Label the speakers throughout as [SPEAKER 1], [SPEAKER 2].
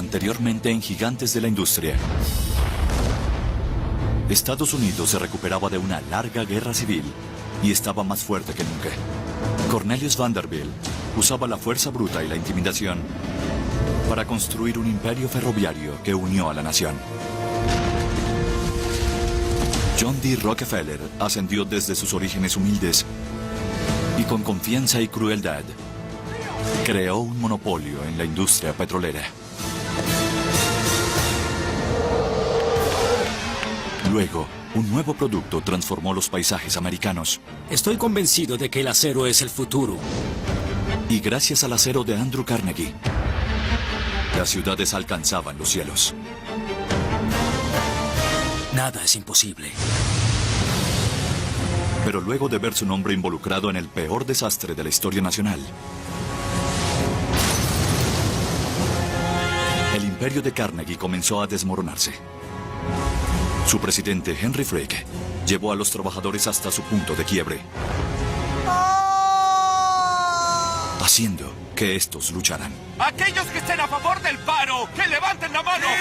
[SPEAKER 1] anteriormente en gigantes de la industria. Estados Unidos se recuperaba de una larga guerra civil y estaba más fuerte que nunca. Cornelius Vanderbilt usaba la fuerza bruta y la intimidación para construir un imperio ferroviario que unió a la nación. John D. Rockefeller ascendió desde sus orígenes humildes y con confianza y crueldad creó un monopolio en la industria petrolera. Luego, un nuevo producto transformó los paisajes americanos.
[SPEAKER 2] Estoy convencido de que el acero es el futuro.
[SPEAKER 1] Y gracias al acero de Andrew Carnegie, las ciudades alcanzaban los cielos.
[SPEAKER 2] Nada es imposible.
[SPEAKER 1] Pero luego de ver su nombre involucrado en el peor desastre de la historia nacional, el imperio de Carnegie comenzó a desmoronarse. Su presidente, Henry Frick, llevó a los trabajadores hasta su punto de quiebre, haciendo que estos lucharan.
[SPEAKER 3] ¡Aquellos que estén a favor del paro, que levanten la mano! ¡Sí!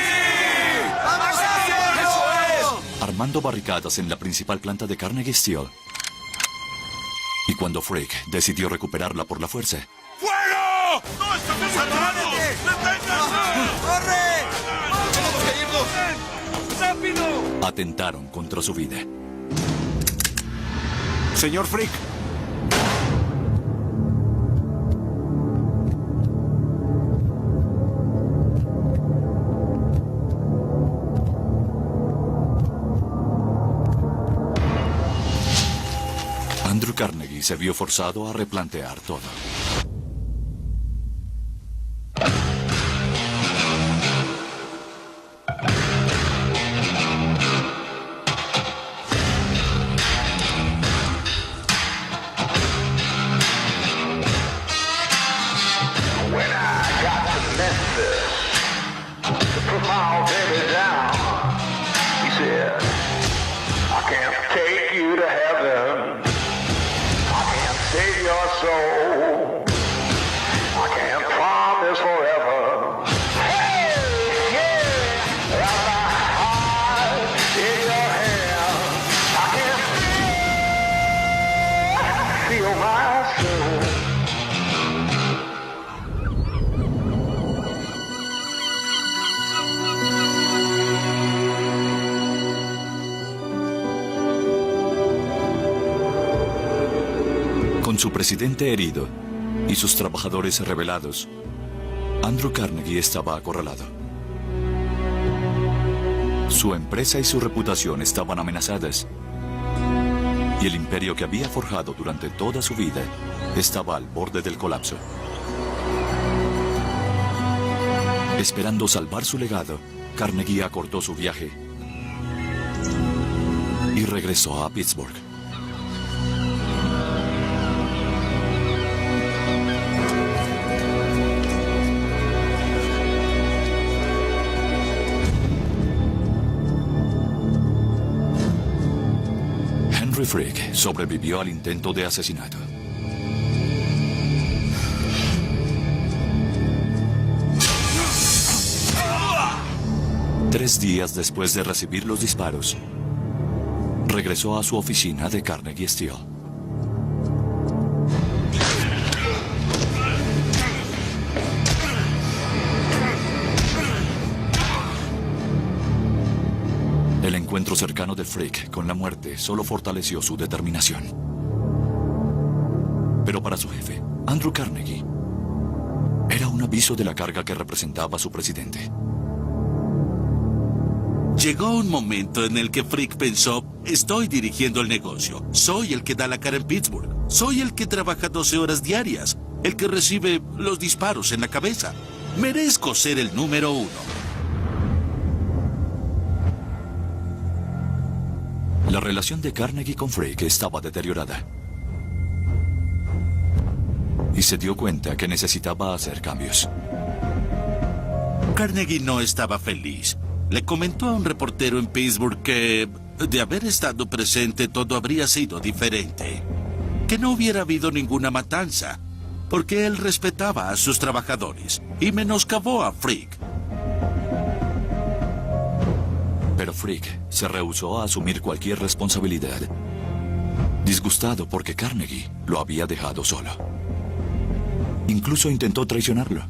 [SPEAKER 4] ¡Vamos a hacerlo!
[SPEAKER 3] ¡Eso es!
[SPEAKER 1] Armando barricadas en la principal planta de Carnegie Steel. Y cuando Frick decidió recuperarla por la fuerza,
[SPEAKER 3] ¡Fuego! ¡No estamos cerrados! ¡Deténganse!
[SPEAKER 4] ¡Corre! ¡Tenemos que irnos!
[SPEAKER 3] ¡Rápido!
[SPEAKER 1] atentaron contra su vida.
[SPEAKER 4] Señor Frick.
[SPEAKER 1] Andrew Carnegie se vio forzado a replantear todo. Con su presidente herido y sus trabajadores rebelados, Andrew Carnegie estaba acorralado. Su empresa y su reputación estaban amenazadas, y el imperio que había forjado durante toda su vida estaba al borde del colapso. Esperando salvar su legado, Carnegie acortó su viaje y regresó a Pittsburgh. Henry Frick sobrevivió al intento de asesinato. Tres días después de recibir los disparos, regresó a su oficina de Carnegie Steel. El encuentro cercano de Frick con la muerte solo fortaleció su determinación. Pero para su jefe, Andrew Carnegie, era un aviso de la carga que representaba su presidente.
[SPEAKER 5] Llegó un momento en el que Frick pensó, estoy dirigiendo el negocio, soy el que da la cara en Pittsburgh, soy el que trabaja 12 horas diarias, el que recibe los disparos en la cabeza. Merezco ser el número uno.
[SPEAKER 1] La relación de Carnegie con Frick estaba deteriorada. Y se dio cuenta que necesitaba hacer cambios.
[SPEAKER 5] Carnegie no estaba feliz. Le comentó a un reportero en Pittsburgh que, de haber estado presente, todo habría sido diferente. Que no hubiera habido ninguna matanza, porque él respetaba a sus trabajadores y menoscabó a Frick.
[SPEAKER 1] Pero Frick se rehusó a asumir cualquier responsabilidad, disgustado porque Carnegie lo había dejado solo. Incluso intentó traicionarlo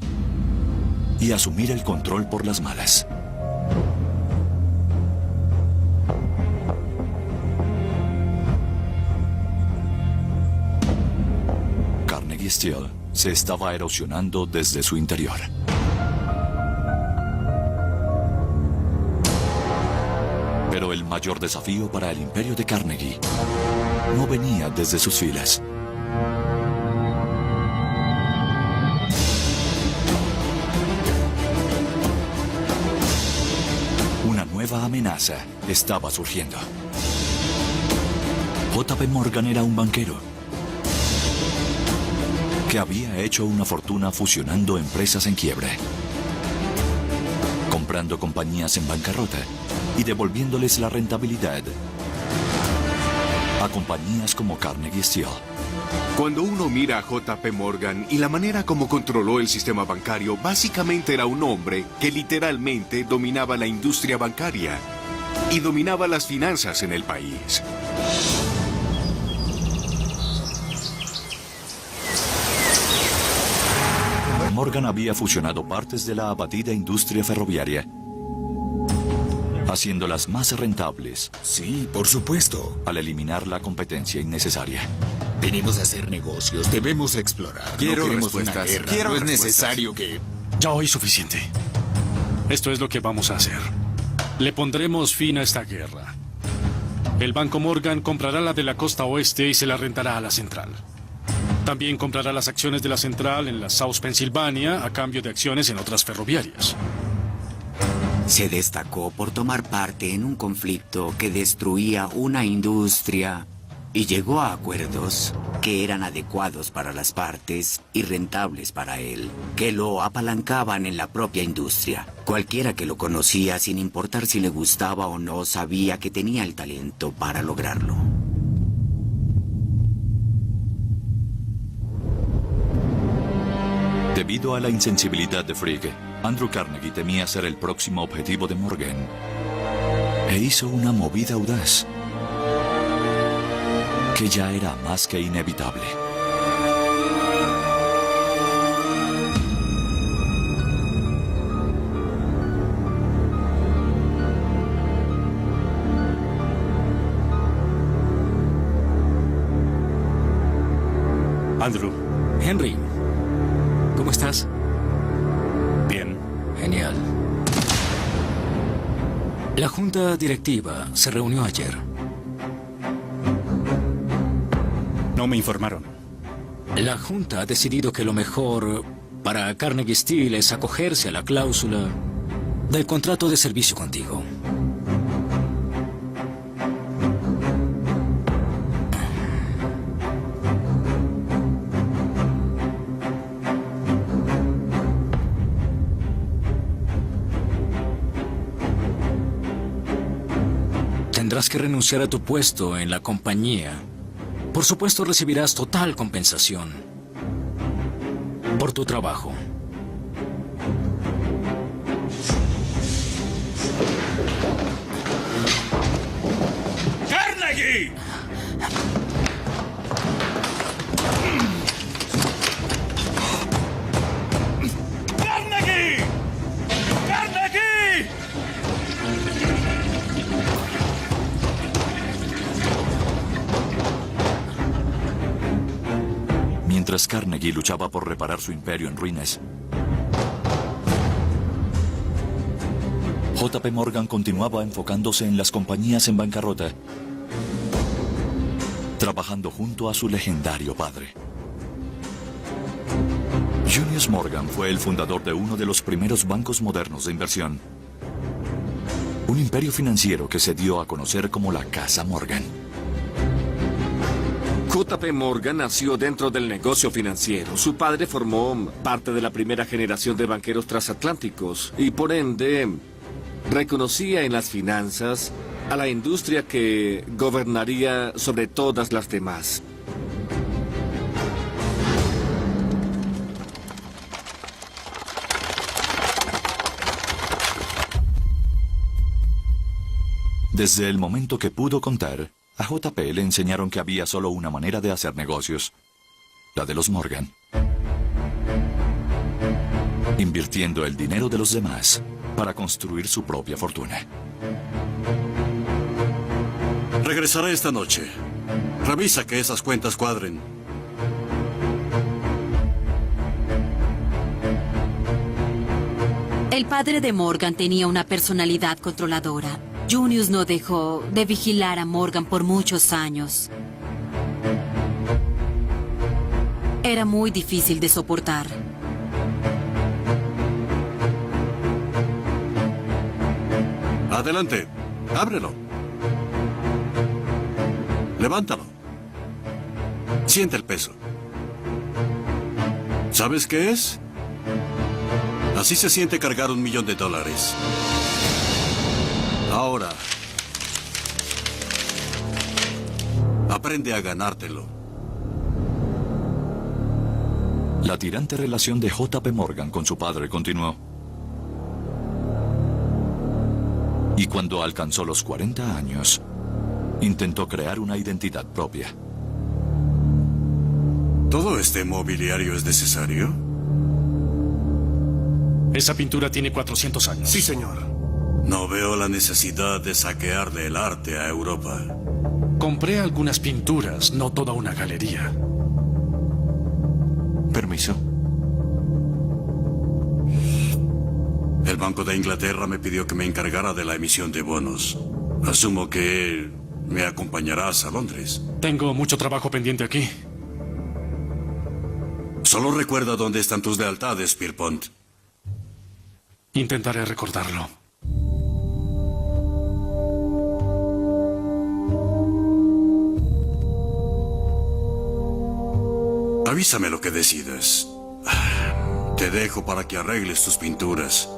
[SPEAKER 1] y asumir el control por las malas. Carnegie Steel se estaba erosionando desde su interior. Pero el mayor desafío para el imperio de Carnegie no venía desde sus filas. Una nueva amenaza estaba surgiendo. J.P. Morgan era un banquero que había hecho una fortuna fusionando empresas en quiebre, comprando compañías en bancarrota y devolviéndoles la rentabilidad a compañías como Carnegie Steel.
[SPEAKER 6] Cuando uno mira a J.P. Morgan y la manera como controló el sistema bancario, básicamente era un hombre que literalmente dominaba la industria bancaria y dominaba las finanzas en el país.
[SPEAKER 1] Morgan había fusionado partes de la abatida industria ferroviaria, haciéndolas más rentables
[SPEAKER 7] Sí, por supuesto.
[SPEAKER 1] al eliminar la competencia innecesaria.
[SPEAKER 7] Venimos a hacer negocios, debemos explorar.
[SPEAKER 4] Quiero
[SPEAKER 7] no queremos una
[SPEAKER 4] respuestas.
[SPEAKER 7] guerra.
[SPEAKER 4] Quiero
[SPEAKER 7] no es
[SPEAKER 4] respuestas.
[SPEAKER 7] necesario que...
[SPEAKER 8] Ya oí suficiente. Esto es lo que vamos a hacer. Le pondremos fin a esta guerra. El Banco Morgan comprará la de la costa oeste y se la rentará a la central. También comprará las acciones de la central en la South Pennsylvania a cambio de acciones en otras ferroviarias.
[SPEAKER 9] Se destacó por tomar parte en un conflicto que destruía una industria y llegó a acuerdos que eran adecuados para las partes y rentables para él, que lo apalancaban en la propia industria. Cualquiera que lo conocía, sin importar si le gustaba o no, sabía que tenía el talento para lograrlo.
[SPEAKER 1] Debido a la insensibilidad de Frick, Andrew Carnegie temía ser el próximo objetivo de Morgan e hizo una movida audaz que ya era más que inevitable.
[SPEAKER 8] Andrew.
[SPEAKER 2] Henry, ¿cómo estás?
[SPEAKER 8] Bien.
[SPEAKER 2] Genial. La junta directiva se reunió ayer.
[SPEAKER 8] No me informaron.
[SPEAKER 2] La junta ha decidido que lo mejor para Carnegie Steel es acogerse a la cláusula del contrato de servicio contigo. Tendrás que renunciar a tu puesto en la compañía. Por supuesto, recibirás total compensación por tu trabajo.
[SPEAKER 3] ¡Carnegie! ¡Carnegie! ¡Carnegie!
[SPEAKER 1] Mientras Carnegie luchaba por reparar su imperio en ruinas, J.P. Morgan continuaba enfocándose en las compañías en bancarrota, trabajando junto a su legendario padre. Junius Morgan fue el fundador de uno de los primeros bancos modernos de inversión, un imperio financiero que se dio a conocer como la Casa Morgan.
[SPEAKER 10] J.P. Morgan nació dentro del negocio financiero. Su padre formó parte de la primera generación de banqueros transatlánticos y por ende reconocía en las finanzas a la industria que gobernaría sobre todas las demás.
[SPEAKER 1] Desde el momento que pudo contar, a JP le enseñaron que había solo una manera de hacer negocios, la de los Morgan. Invirtiendo el dinero de los demás para construir su propia fortuna.
[SPEAKER 3] Regresaré esta noche. Revisa que esas cuentas cuadren.
[SPEAKER 11] El padre de Morgan tenía una personalidad controladora. Junius no dejó de vigilar a Morgan por muchos años. Era muy difícil de soportar.
[SPEAKER 3] Adelante, ábrelo. Levántalo. Siente el peso. ¿Sabes qué es? Así se siente cargar $1 millón. Ahora, aprende a ganártelo.
[SPEAKER 1] La tirante relación de JP Morgan con su padre continuó. Y cuando alcanzó los 40 años, intentó crear una identidad propia.
[SPEAKER 3] ¿Todo este mobiliario es necesario?
[SPEAKER 8] Esa pintura tiene 400 años.
[SPEAKER 4] Sí, señor.
[SPEAKER 3] No veo la necesidad de saquearle el arte a Europa.
[SPEAKER 8] Compré algunas pinturas, no toda una galería.
[SPEAKER 4] Permiso.
[SPEAKER 3] El Banco de Inglaterra me pidió que me encargara de la emisión de bonos. Asumo que me acompañarás a Londres.
[SPEAKER 8] Tengo mucho trabajo pendiente aquí.
[SPEAKER 3] Solo recuerda dónde están tus lealtades, Pierpont.
[SPEAKER 8] Intentaré recordarlo.
[SPEAKER 3] Avísame lo que decidas. Te dejo para que arregles tus pinturas.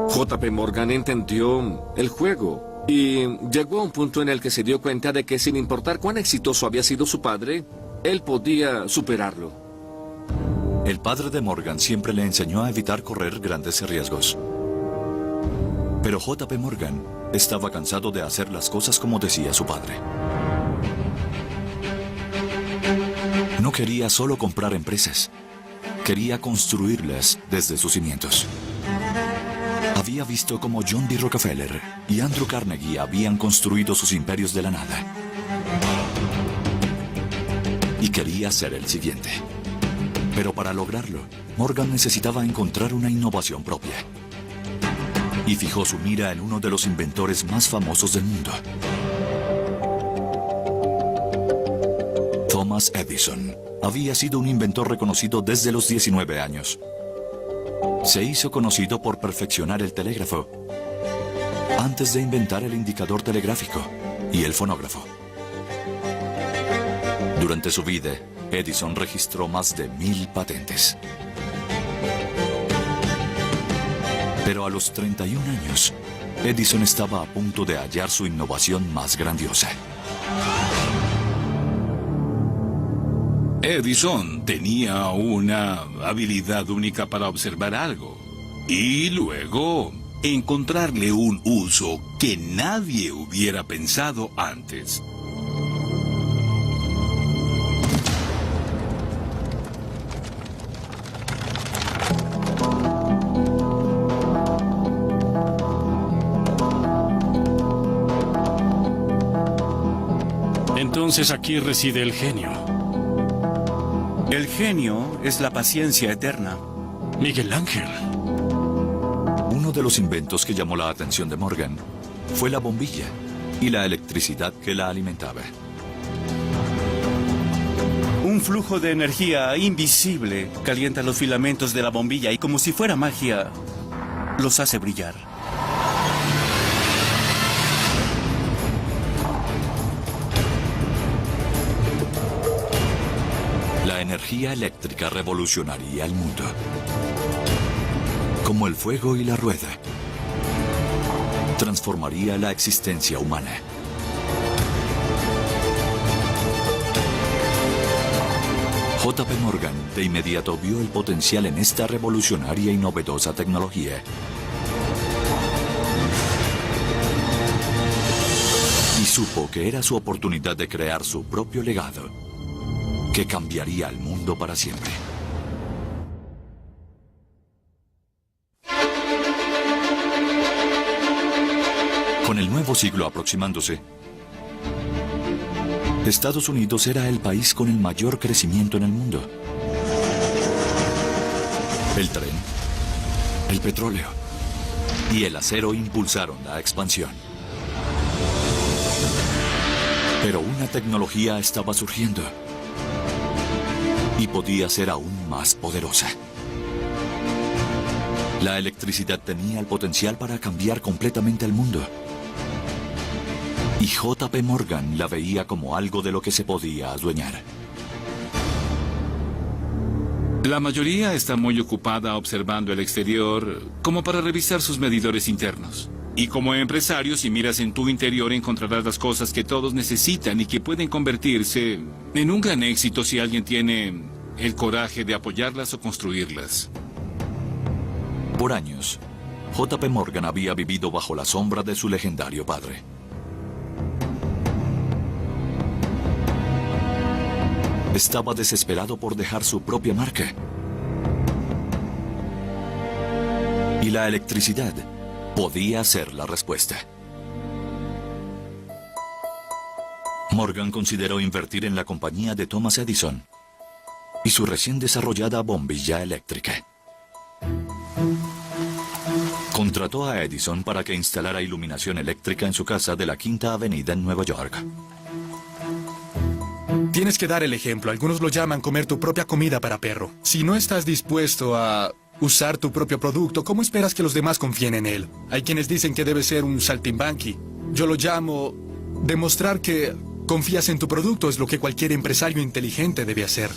[SPEAKER 10] JP Morgan entendió el juego y llegó a un punto en el que se dio cuenta de que sin importar cuán exitoso había sido su padre, él podía superarlo.
[SPEAKER 1] El padre de Morgan siempre le enseñó a evitar correr grandes riesgos. Pero JP Morgan estaba cansado de hacer las cosas como decía su padre. No quería solo comprar empresas. Quería construirlas desde sus cimientos. Había visto cómo John D. Rockefeller y Andrew Carnegie habían construido sus imperios de la nada. Y quería ser el siguiente. Pero para lograrlo, Morgan necesitaba encontrar una innovación propia. Y fijó su mira en uno de los inventores más famosos del mundo. Thomas Edison había sido un inventor reconocido desde los 19 años. Se hizo conocido por perfeccionar el telégrafo antes de inventar el indicador telegráfico y el fonógrafo. Durante su vida, Edison registró más de 1000 patentes. Pero a los 31 años, Edison estaba a punto de hallar su innovación más grandiosa.
[SPEAKER 7] Edison tenía una habilidad única para observar algo y luego encontrarle un uso que nadie hubiera pensado antes.
[SPEAKER 8] Entonces aquí reside el genio.
[SPEAKER 12] El genio es la paciencia eterna.
[SPEAKER 8] Miguel Ángel.
[SPEAKER 1] Uno de los inventos que llamó la atención de Morgan fue la bombilla y la electricidad que la alimentaba.
[SPEAKER 12] Un flujo de energía invisible calienta los filamentos de la bombilla y como si fuera magia, los hace brillar.
[SPEAKER 1] La energía eléctrica revolucionaría el mundo. Como el fuego y la rueda, transformaría la existencia humana. JP Morgan de inmediato vio el potencial en esta revolucionaria y novedosa tecnología. Y supo que era su oportunidad de crear su propio legado, que cambiaría al mundo para siempre. Con el nuevo siglo aproximándose, Estados Unidos era el país con el mayor crecimiento en el mundo. El tren, el petróleo y el acero impulsaron la expansión. Pero una tecnología estaba surgiendo y podía ser aún más poderosa. La electricidad tenía el potencial para cambiar completamente el mundo. Y J.P. Morgan la veía como algo de lo que se podía adueñar.
[SPEAKER 7] La mayoría está muy ocupada observando el exterior como para revisar sus medidores internos. Y como empresario, si miras en tu interior encontrarás las cosas que todos necesitan y que pueden convertirse en un gran éxito si alguien tiene el coraje de apoyarlas o construirlas.
[SPEAKER 1] Por años, J.P. Morgan había vivido bajo la sombra de su legendario padre. Estaba desesperado por dejar su propia marca. Y la electricidad podía ser la respuesta. Morgan consideró invertir en la compañía de Thomas Edison y su recién desarrollada bombilla eléctrica. Contrató a Edison para que instalara iluminación eléctrica en su casa de la Quinta Avenida en Nueva York.
[SPEAKER 13] Tienes que dar el ejemplo. Algunos lo llaman comer tu propia comida para perro. Si no estás dispuesto a usar tu propio producto, ¿cómo esperas que los demás confíen en él? Hay quienes dicen que debe ser un saltimbanqui. Yo lo llamo demostrar que confías en tu producto. Es lo que cualquier empresario inteligente debe hacer.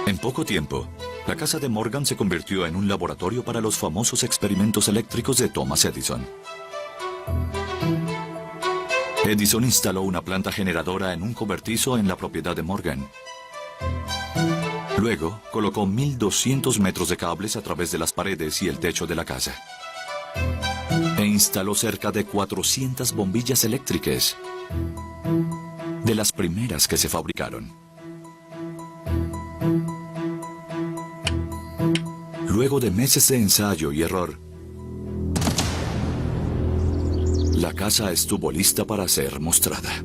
[SPEAKER 1] En poco tiempo, la casa de Morgan se convirtió en un laboratorio para los famosos experimentos eléctricos de Thomas Edison. Edison instaló una planta generadora en un cobertizo en la propiedad de Morgan. Luego, colocó 1.200 metros de cables a través de las paredes y el techo de la casa. E instaló cerca de 400 bombillas eléctricas, de las primeras que se fabricaron. Luego de meses de ensayo y error, la casa estuvo lista para ser mostrada.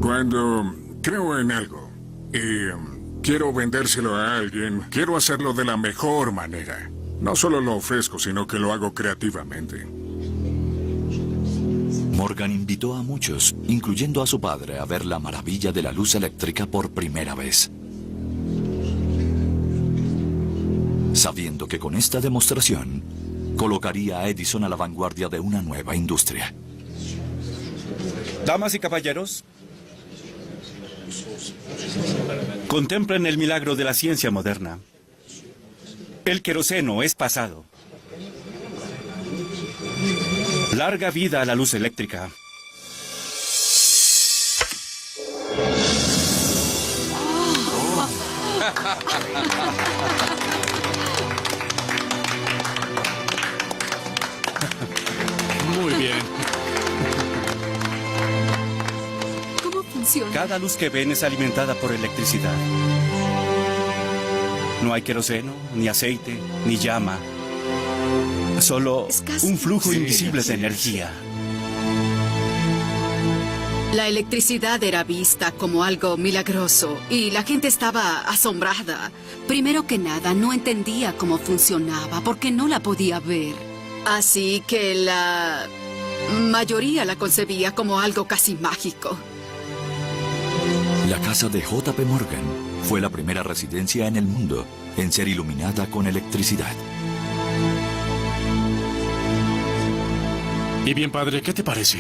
[SPEAKER 14] Cuando creo en algo y quiero vendérselo a alguien, quiero hacerlo de la mejor manera. No solo lo ofrezco, sino que lo hago creativamente.
[SPEAKER 1] Morgan invitó a muchos, incluyendo a su padre, a ver la maravilla de la luz eléctrica por primera vez. Sabiendo que con esta demostración colocaría a Edison a la vanguardia de una nueva industria.
[SPEAKER 12] Damas y caballeros, contemplen el milagro de la ciencia moderna. El queroseno es pasado. Larga vida a la luz eléctrica.
[SPEAKER 8] Muy bien.
[SPEAKER 11] ¿Cómo funciona?
[SPEAKER 12] Cada luz que ven es alimentada por electricidad. No hay queroseno, ni aceite, ni llama. Solo un flujo invisible de energía.
[SPEAKER 15] La electricidad era vista como algo milagroso y la gente estaba asombrada.
[SPEAKER 11] Primero que nada, no entendía cómo funcionaba porque no la podía ver.
[SPEAKER 15] Así que la mayoría la concebía como algo casi mágico.
[SPEAKER 1] La casa de J.P. Morgan fue la primera residencia en el mundo en ser iluminada con electricidad.
[SPEAKER 8] Y bien, padre, ¿qué te parece?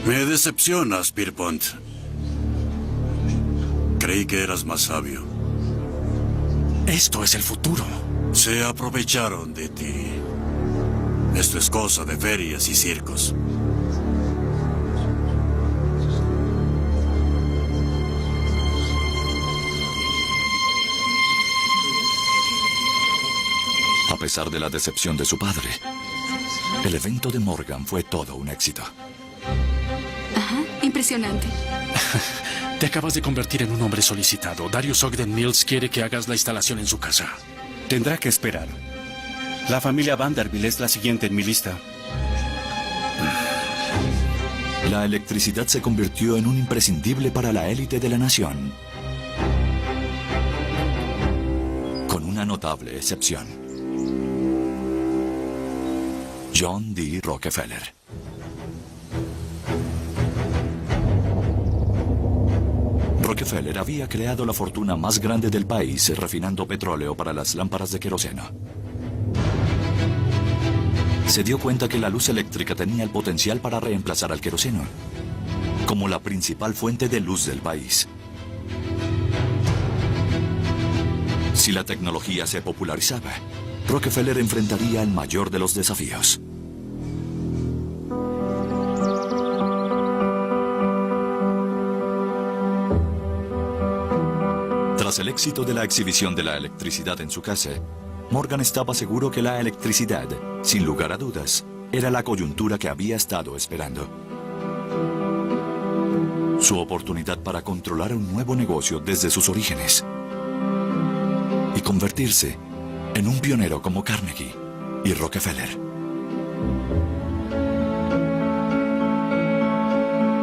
[SPEAKER 3] Me decepcionas, Pierpont. Creí que eras más sabio.
[SPEAKER 8] Esto es el futuro.
[SPEAKER 3] Se aprovecharon de ti. Esto es cosa de ferias y circos.
[SPEAKER 1] A pesar de la decepción de su padre, El evento de Morgan fue todo un éxito.
[SPEAKER 16] Ajá, impresionante.
[SPEAKER 8] Te acabas de convertir en un hombre solicitado. Darius Ogden Mills quiere que hagas la instalación en su casa.
[SPEAKER 12] Tendrá que esperar. La familia Vanderbilt es la siguiente en mi lista.
[SPEAKER 1] La electricidad se convirtió en un imprescindible para la élite de la nación. Con una notable excepción. John D. Rockefeller. Rockefeller había creado la fortuna más grande del país refinando petróleo para las lámparas de queroseno. Se dio cuenta que la luz eléctrica tenía el potencial para reemplazar al queroseno, como la principal fuente de luz del país. Si la tecnología se popularizaba, Rockefeller enfrentaría el mayor de los desafíos. Tras el éxito de la exhibición de la electricidad en su casa, Morgan estaba seguro que la electricidad, sin lugar a dudas, era la coyuntura que había estado esperando. Su oportunidad para controlar un nuevo negocio desde sus orígenes y convertirse en un pionero como Carnegie y Rockefeller.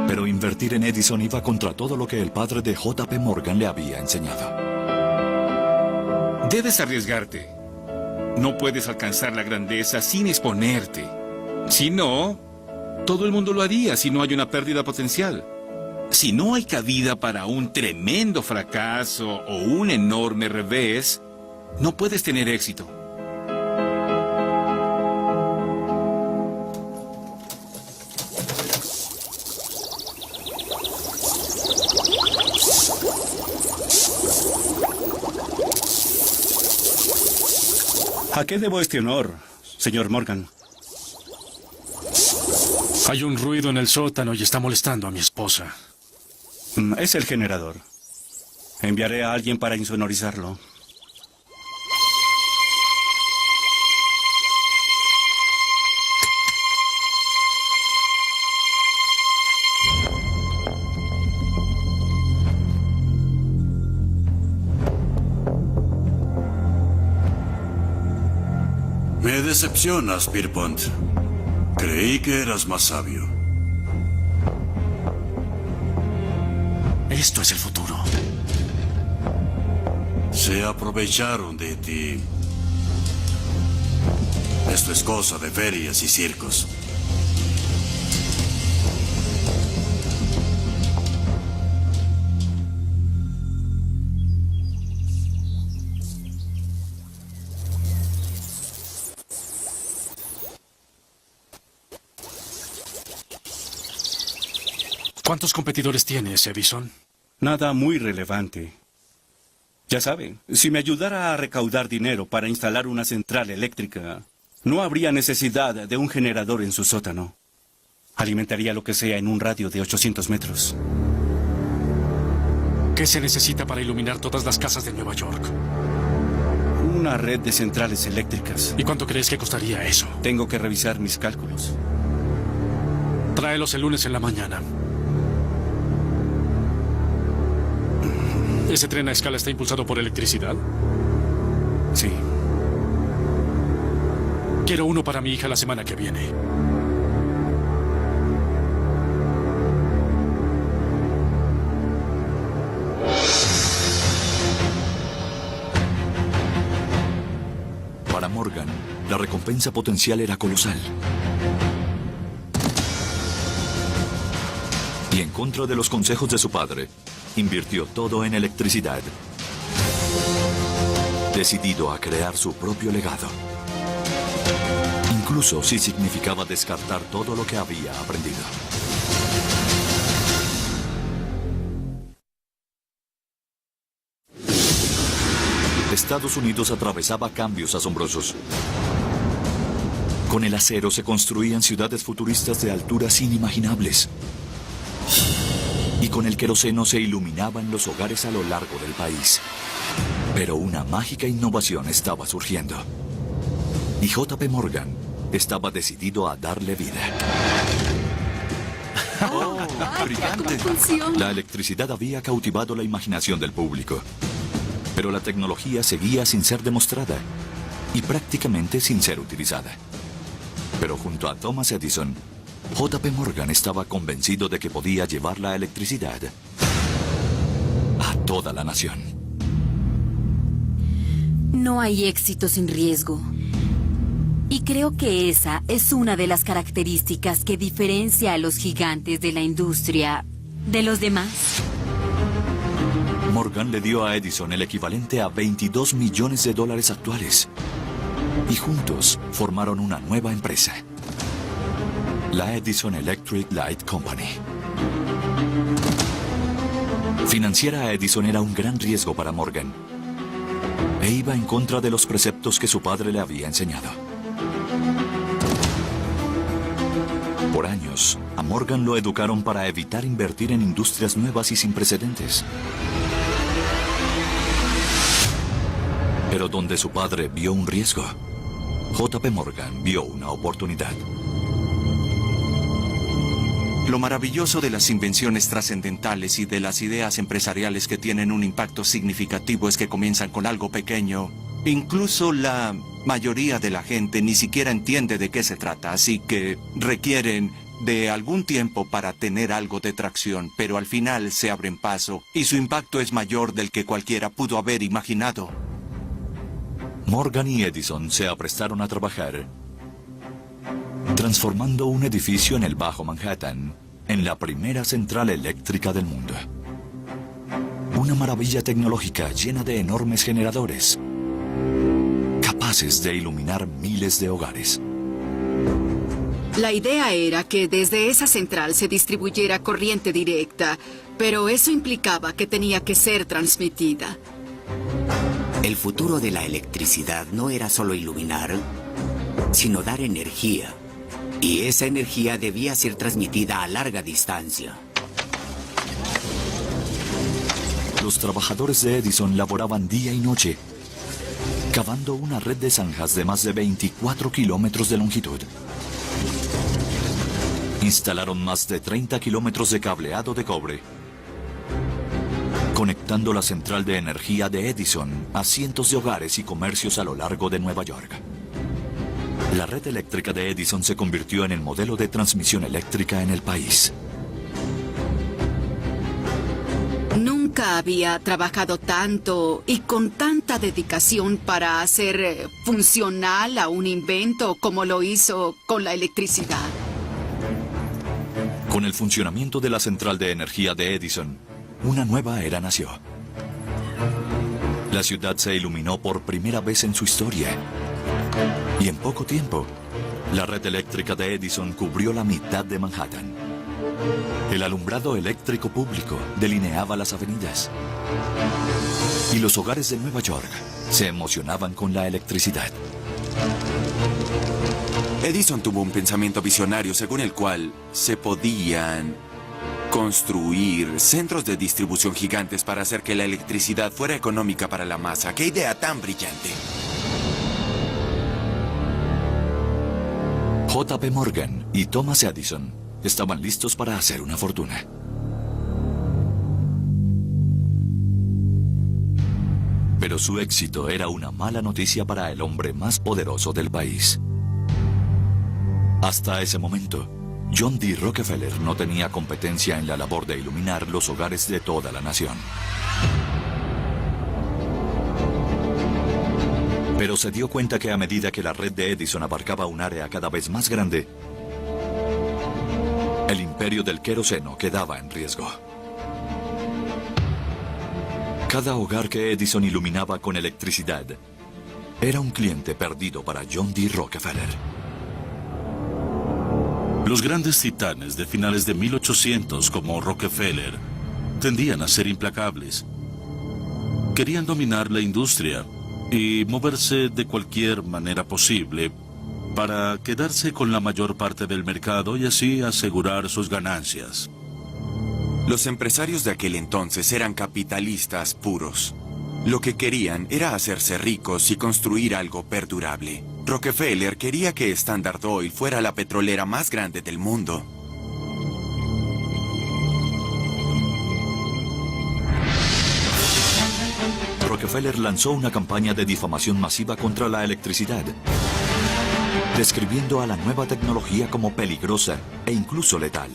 [SPEAKER 1] Pero invertir en Edison iba contra todo lo que el padre de J.P. Morgan le había enseñado.
[SPEAKER 7] Debes arriesgarte. No puedes alcanzar la grandeza sin exponerte. Si no, todo el mundo lo haría si no hay una pérdida potencial. Si no hay cabida para un tremendo fracaso o un enorme revés, no puedes tener éxito.
[SPEAKER 12] ¿A qué debo este honor, señor Morgan?
[SPEAKER 8] Hay un ruido en el sótano y está molestando a mi esposa.
[SPEAKER 12] Es el generador. Enviaré a alguien para insonorizarlo.
[SPEAKER 3] Me decepcionas, Pierpont. Creí que eras más sabio.
[SPEAKER 8] Esto es el futuro.
[SPEAKER 3] Se aprovecharon de ti. Esto es cosa de ferias y circos.
[SPEAKER 8] ¿Cuántos competidores tienes, Edison?
[SPEAKER 12] Nada muy relevante. Ya sabe, si me ayudara a recaudar dinero para instalar una central eléctrica, no habría necesidad de un generador en su sótano. Alimentaría lo que sea en un radio de 800 metros.
[SPEAKER 8] ¿Qué se necesita para iluminar todas las casas de Nueva York?
[SPEAKER 12] Una red de centrales eléctricas.
[SPEAKER 8] ¿Y cuánto crees que costaría eso?
[SPEAKER 12] Tengo que revisar mis cálculos.
[SPEAKER 8] Tráelos el lunes en la mañana. ¿Ese tren a escala está impulsado por electricidad?
[SPEAKER 12] Sí.
[SPEAKER 8] Quiero uno para mi hija la semana que viene.
[SPEAKER 1] Para Morgan, la recompensa potencial era colosal. Y en contra de los consejos de su padre, invirtió todo en electricidad, decidido a crear su propio legado, incluso si significaba descartar todo lo que había aprendido. Estados Unidos atravesaba cambios asombrosos. Con el acero se construían ciudades futuristas de alturas inimaginables. Y con el queroseno se iluminaban los hogares a lo largo del país. Pero una mágica innovación estaba surgiendo. Y J.P. Morgan estaba decidido a darle vida.
[SPEAKER 16] ¡Brillante! ¿Cómo funciona?
[SPEAKER 1] La electricidad había cautivado la imaginación del público, pero la tecnología seguía sin ser demostrada y prácticamente sin ser utilizada. Pero junto a Thomas Edison, J.P. Morgan estaba convencido de que podía llevar la electricidad a toda la nación.
[SPEAKER 11] No hay éxito sin riesgo. Y creo que esa es una de las características que diferencia a los gigantes de la industria de los demás.
[SPEAKER 1] Morgan le dio a Edison el equivalente a $22 millones actuales. Y juntos formaron una nueva empresa, la Edison Electric Light Company. Financiar a Edison era un gran riesgo para Morgan, e iba en contra de los preceptos que su padre le había enseñado. Por años, a Morgan lo educaron para evitar invertir en industrias nuevas y sin precedentes. Pero donde su padre vio un riesgo, J.P. Morgan vio una oportunidad.
[SPEAKER 17] Lo maravilloso de las invenciones trascendentales y de las ideas empresariales que tienen un impacto significativo es que comienzan con algo pequeño. Incluso la mayoría de la gente ni siquiera entiende de qué se trata, así que requieren de algún tiempo para tener algo de tracción, pero al final se abren paso y su impacto es mayor del que cualquiera pudo haber imaginado.
[SPEAKER 1] Morgan y Edison se aprestaron a trabajar, transformando un edificio en el Bajo Manhattan en la primera central eléctrica del mundo. Una maravilla tecnológica llena de enormes generadores, capaces de iluminar miles de hogares.
[SPEAKER 15] La idea era que desde esa central se distribuyera corriente directa, pero eso implicaba que tenía que ser transmitida.
[SPEAKER 9] El futuro de la electricidad no era solo iluminar, sino dar energía. Y esa energía debía ser transmitida a larga distancia.
[SPEAKER 1] Los trabajadores de Edison laboraban día y noche, cavando una red de zanjas de más de 24 kilómetros de longitud. Instalaron más de 30 kilómetros de cableado de cobre, conectando la central de energía de Edison a cientos de hogares y comercios a lo largo de Nueva York. La red eléctrica de Edison se convirtió en el modelo de transmisión eléctrica en el país.
[SPEAKER 15] Nunca había trabajado tanto y con tanta dedicación para hacer funcional a un invento como lo hizo con la electricidad.
[SPEAKER 1] Con el funcionamiento de la central de energía de Edison, una nueva era nació. La ciudad se iluminó por primera vez en su historia. Y en poco tiempo, la red eléctrica de Edison cubrió la mitad de Manhattan. El alumbrado eléctrico público delineaba las avenidas. Y los hogares de Nueva York se emocionaban con la electricidad.
[SPEAKER 18] Edison tuvo un pensamiento visionario según el cual se podían construir centros de distribución gigantes para hacer que la electricidad fuera económica para la masa. ¡Qué idea tan brillante!
[SPEAKER 1] J.P. Morgan y Thomas Edison estaban listos para hacer una fortuna. Pero su éxito era una mala noticia para el hombre más poderoso del país. Hasta ese momento, John D. Rockefeller no tenía competencia en la labor de iluminar los hogares de toda la nación. Pero se dio cuenta que a medida que la red de Edison abarcaba un área cada vez más grande, el imperio del queroseno quedaba en riesgo. Cada hogar que Edison iluminaba con electricidad era un cliente perdido para John D. Rockefeller.
[SPEAKER 5] Los grandes titanes de finales de 1800 como Rockefeller tendían a ser implacables. Querían dominar la industria y moverse de cualquier manera posible para quedarse con la mayor parte del mercado y así asegurar sus ganancias.
[SPEAKER 18] Los empresarios de aquel entonces eran capitalistas puros. Lo que querían era hacerse ricos y construir algo perdurable. Rockefeller quería que Standard Oil fuera la petrolera más grande del mundo.
[SPEAKER 1] Rockefeller lanzó una campaña de difamación masiva contra la electricidad, describiendo a la nueva tecnología como peligrosa e incluso letal.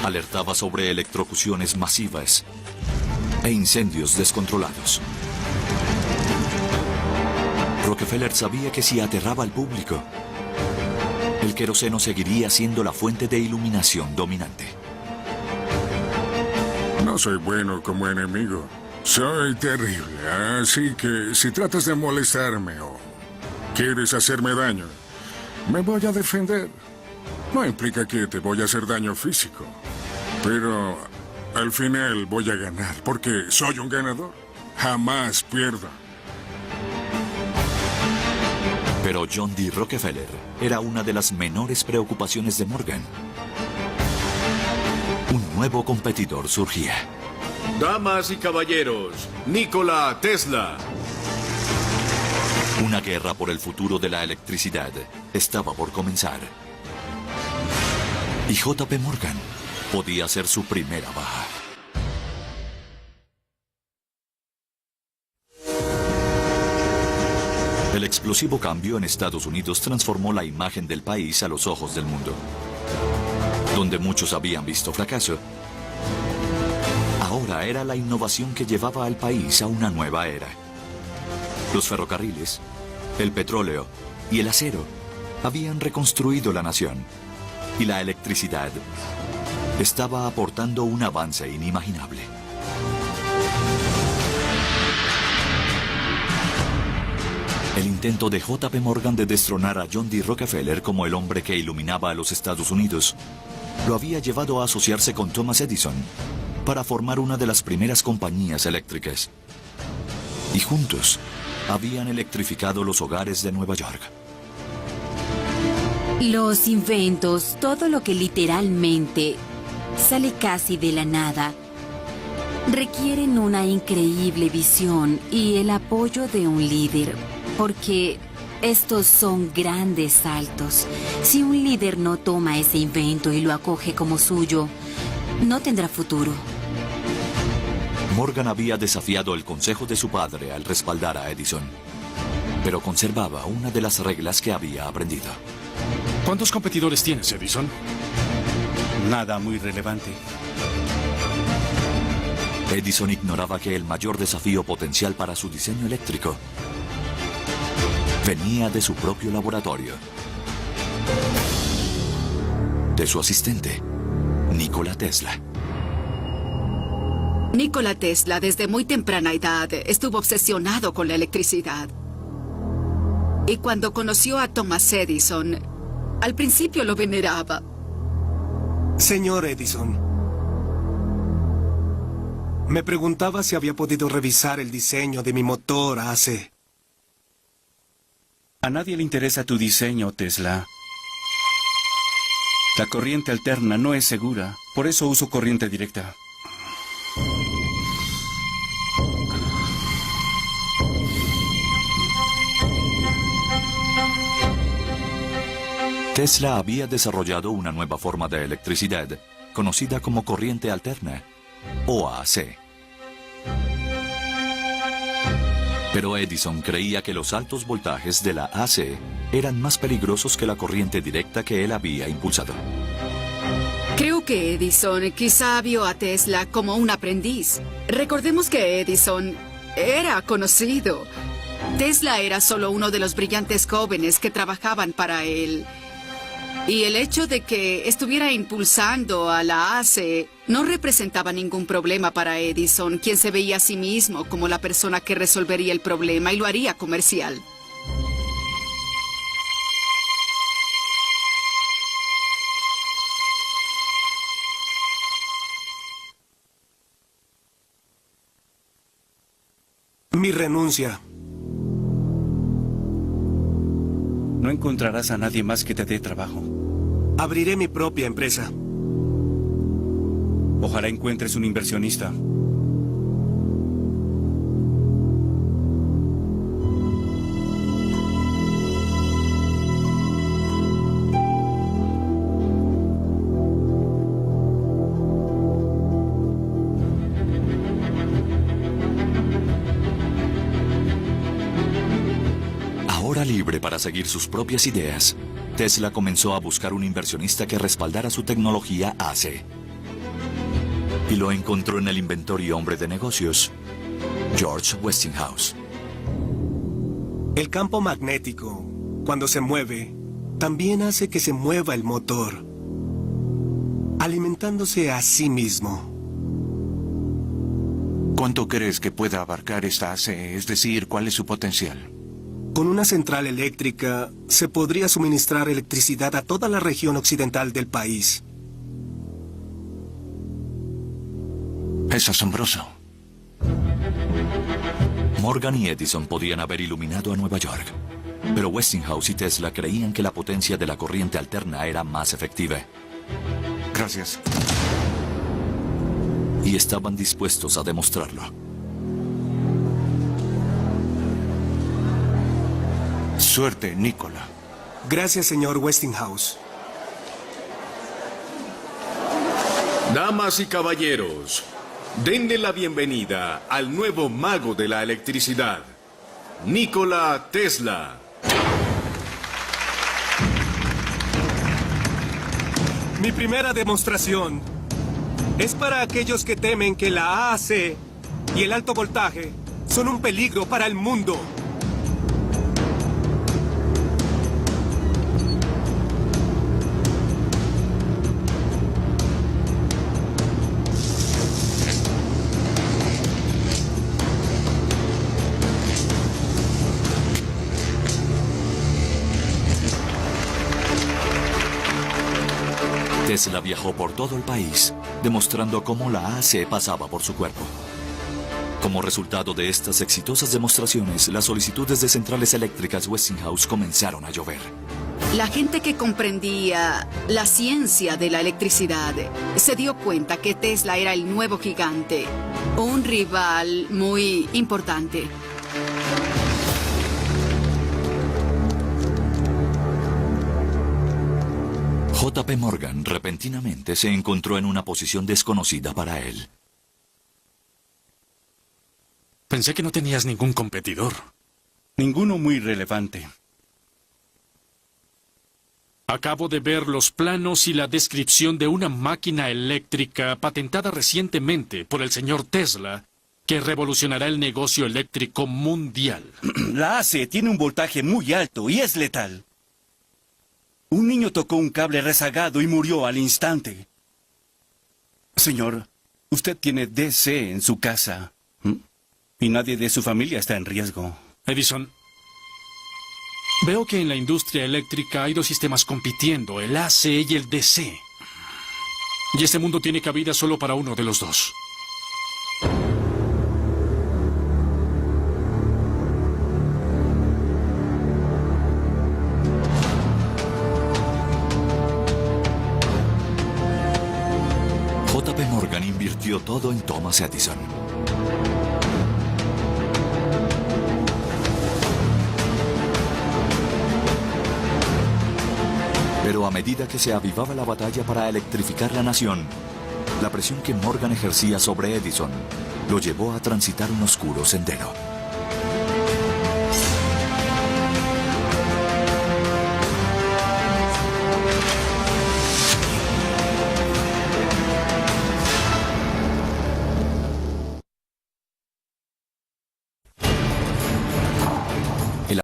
[SPEAKER 1] Alertaba sobre electrocuciones masivas e incendios descontrolados. Rockefeller sabía que si aterraba al público, el queroseno seguiría siendo la fuente de iluminación dominante.
[SPEAKER 14] No soy bueno como enemigo. Soy terrible, así que si tratas de molestarme o quieres hacerme daño, me voy a defender. No implica que te voy a hacer daño físico, pero al final voy a ganar, porque soy un ganador. Jamás pierdo.
[SPEAKER 1] Pero John D. Rockefeller era una de las menores preocupaciones de Morgan. Un nuevo competidor surgía.
[SPEAKER 6] Damas y caballeros, Nikola Tesla.
[SPEAKER 1] Una guerra por el futuro de la electricidad estaba por comenzar. Y J.P. Morgan podía ser su primera baja. El explosivo cambio en Estados Unidos transformó la imagen del país a los ojos del mundo. Donde muchos habían visto fracaso, ahora era la innovación que llevaba al país a una nueva era. Los ferrocarriles, el petróleo y el acero habían reconstruido la nación, y la electricidad estaba aportando un avance inimaginable. El intento de J.P. Morgan de destronar a John D. Rockefeller como el hombre que iluminaba a los Estados Unidos lo había llevado a asociarse con Thomas Edison para formar una de las primeras compañías eléctricas. Y juntos habían electrificado los hogares de Nueva York.
[SPEAKER 11] Los inventos, todo lo que literalmente sale casi de la nada, requieren una increíble visión y el apoyo de un líder, porque estos son grandes saltos. Si un líder no toma ese invento y lo acoge como suyo, no tendrá futuro.
[SPEAKER 1] Morgan había desafiado el consejo de su padre al respaldar a Edison, pero conservaba una de las reglas que había aprendido.
[SPEAKER 8] ¿Cuántos competidores tienes, Edison?
[SPEAKER 12] Nada muy relevante.
[SPEAKER 1] Edison ignoraba que el mayor desafío potencial para su diseño eléctrico venía de su propio laboratorio, de su asistente, Nikola Tesla.
[SPEAKER 15] Nikola Tesla, desde muy temprana edad, estuvo obsesionado con la electricidad. Y cuando conoció a Thomas Edison, al principio lo veneraba.
[SPEAKER 19] Señor Edison, me preguntaba si había podido revisar el diseño de mi motor AC.
[SPEAKER 12] A nadie le interesa tu diseño, Tesla. La corriente alterna no es segura, por eso uso corriente directa.
[SPEAKER 1] Tesla había desarrollado una nueva forma de electricidad, conocida como corriente alterna, o AC. Pero Edison creía que los altos voltajes de la AC eran más peligrosos que la corriente directa que él había impulsado.
[SPEAKER 15] Creo que Edison quizá vio a Tesla como un aprendiz. Recordemos que Edison era conocido. Tesla era solo uno de los brillantes jóvenes que trabajaban para él. Y el hecho de que estuviera impulsando a la AC no representaba ningún problema para Edison, quien se veía a sí mismo como la persona que resolvería el problema y lo haría comercial.
[SPEAKER 19] Mi renuncia.
[SPEAKER 12] No encontrarás a nadie más que te dé trabajo.
[SPEAKER 19] Abriré mi propia empresa.
[SPEAKER 12] Ojalá encuentres un inversionista.
[SPEAKER 1] era libre para seguir sus propias ideas, Tesla comenzó a buscar un inversionista que respaldara su tecnología AC. Y lo encontró en el inventor y hombre de negocios, George Westinghouse.
[SPEAKER 19] El campo magnético, cuando se mueve, también hace que se mueva el motor, alimentándose a sí mismo.
[SPEAKER 17] ¿Cuánto crees que pueda abarcar esta AC? Es decir, ¿cuál es su potencial?
[SPEAKER 19] Con una central eléctrica se podría suministrar electricidad a toda la región occidental del país.
[SPEAKER 17] Es asombroso.
[SPEAKER 1] Morgan y Edison podían haber iluminado a Nueva York, pero Westinghouse y Tesla creían que la potencia de la corriente alterna era más efectiva.
[SPEAKER 17] Gracias.
[SPEAKER 1] Y estaban dispuestos a demostrarlo.
[SPEAKER 17] Suerte, Nikola.
[SPEAKER 19] Gracias, señor Westinghouse.
[SPEAKER 20] Damas y caballeros, denle la bienvenida al nuevo mago de la electricidad, Nikola Tesla.
[SPEAKER 19] Mi primera demostración es para aquellos que temen que la AC y el alto voltaje son un peligro para el mundo.
[SPEAKER 1] Tesla viajó por todo el país, demostrando cómo la AC pasaba por su cuerpo. Como resultado de estas exitosas demostraciones, las solicitudes de centrales eléctricas Westinghouse comenzaron a llover.
[SPEAKER 15] La gente que comprendía la ciencia de la electricidad se dio cuenta que Tesla era el nuevo gigante, un rival muy importante.
[SPEAKER 1] J.P. Morgan repentinamente se encontró en una posición desconocida para él.
[SPEAKER 8] Pensé que no tenías ningún competidor.
[SPEAKER 12] Ninguno muy relevante.
[SPEAKER 8] Acabo de ver los planos y la descripción de una máquina eléctrica patentada recientemente por el señor Tesla que revolucionará el negocio eléctrico mundial.
[SPEAKER 12] La AC tiene un voltaje muy alto y es letal. Un niño tocó un cable rezagado y murió al instante. Señor, usted tiene DC en su casa. Y nadie de su familia está en riesgo.
[SPEAKER 8] Edison, veo que en la industria eléctrica hay dos sistemas compitiendo, el AC y el DC. Y este mundo tiene cabida solo para uno de los dos.
[SPEAKER 1] J.P. Morgan invirtió todo en Thomas Edison. Pero a medida que se avivaba la batalla para electrificar la nación, la presión que Morgan ejercía sobre Edison lo llevó a transitar un oscuro sendero.